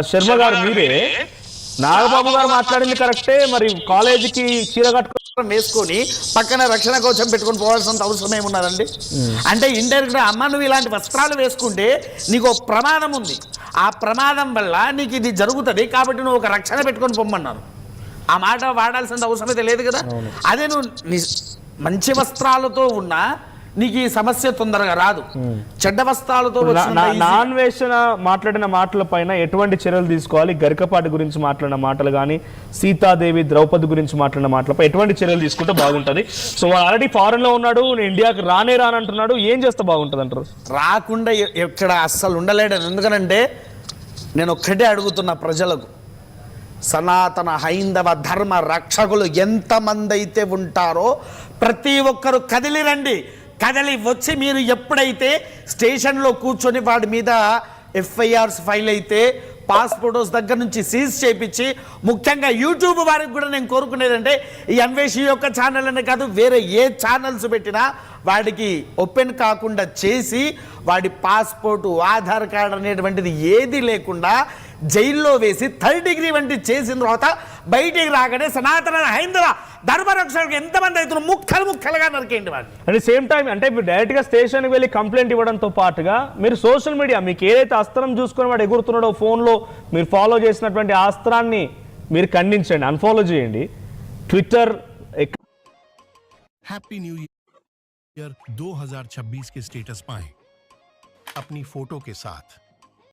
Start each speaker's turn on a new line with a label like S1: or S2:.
S1: శర్మ గారు మీరే నాగబాబు గారు మాట్లాడింది కరెక్టే. మరి కాలేజీకి చీర కట్టుకోవడం వేసుకొని పక్కన రక్షణ కవచం పెట్టుకొని పోవాల్సినంత అవసరం ఏమున్నదండి? అంటే ఇండైరెక్ట్గా అమ్మ నువ్వు ఇలాంటి వస్త్రాలు వేసుకుంటే నీకు ప్రమాదం ఉంది, ఆ ప్రమాదం వల్ల నీకు ఇది జరుగుతుంది కాబట్టి నువ్వు ఒక రక్షణ పెట్టుకొని పొమ్మన్నారు. ఆ మాట వాడాల్సిన అవసరం అయితే లేదు కదా. అదే నువ్వు మంచి వస్త్రాలతో ఉన్నా నీకు ఈ సమస్య తొందరగా రాదు. చెడ్డ వస్త్రాలతో
S2: నాన్ వేషణ మాట్లాడిన మాటల పైన ఎటువంటి చర్యలు తీసుకోవాలి? గరికపాటి గురించి మాట్లాడిన మాటలు కానీ సీతాదేవి ద్రౌపది గురించి మాట్లాడిన మాటలపై ఎటువంటి చర్యలు తీసుకుంటే బాగుంటుంది? సో ఆల్రెడీ ఫారెన్ లో ఉన్నాడు, నేను ఇండియాకి రానంటున్నాడు, ఏం చేస్తే బాగుంటుంది అంటారు?
S1: రాకుండా ఎక్కడ అస్సలు ఉండలేడు. ఎందుకనంటే నేను ఒక్కటే అడుగుతున్న ప్రజలకు, సనాతన హైందవ ధర్మ రక్షకులు ఎంతమంది అయితే ఉంటారో ప్రతి ఒక్కరు కదిలి రండి. కదలి వచ్చి మీరు ఎప్పుడైతే స్టేషన్లో కూర్చొని వాడి మీద ఎఫ్ఐఆర్స్ ఫైల్ అయితే పాస్పోర్ట్స్ దగ్గర నుంచి సీజ్ చేయించి, ముఖ్యంగా యూట్యూబ్ వారికి కూడా నేను కోరుకునేదంటే ఈ అన్వేషి యొక్క ఛానల్ అనే కాదు, వేరే ఏ ఛానల్స్ పెట్టినా వాడికి ఓపెన్ కాకుండా చేసి వాడి పాస్పోర్టు ఆధార్ కార్డు అనేటువంటిది ఏది లేకుండా జైల్లో వేసి 3rd డిగ్రీ వంటి చేసిన తర్వాత బయటికి రాగానే సనాతన హైందవ ధర్మరక్షకులకు ఎంతమంది అవుతున్నారు ముక్కలుగా నరికేయండి వాడిని.
S2: అట్ సేమ్ టైం అంటే మీరు డైరెక్ట్గా స్టేషన్కి వెళ్ళి కంప్లైంట్ ఇవ్వడంతో పాటుగా మీరు సోషల్ మీడియా మీకు ఏదైతే అస్త్రం చూసుకొని వాడు ఎగురుతున్నాడో ఫోన్లో మీరు ఫాలో చేసినటువంటి ఆ అస్త్రాన్ని మీరు ఖండించండి, అన్ఫాలో చేయండి. ట్విట్టర్
S3: हैप्पी न्यू ईयर 2026 के स्टेटस पाएं अपनी फोटो के साथ।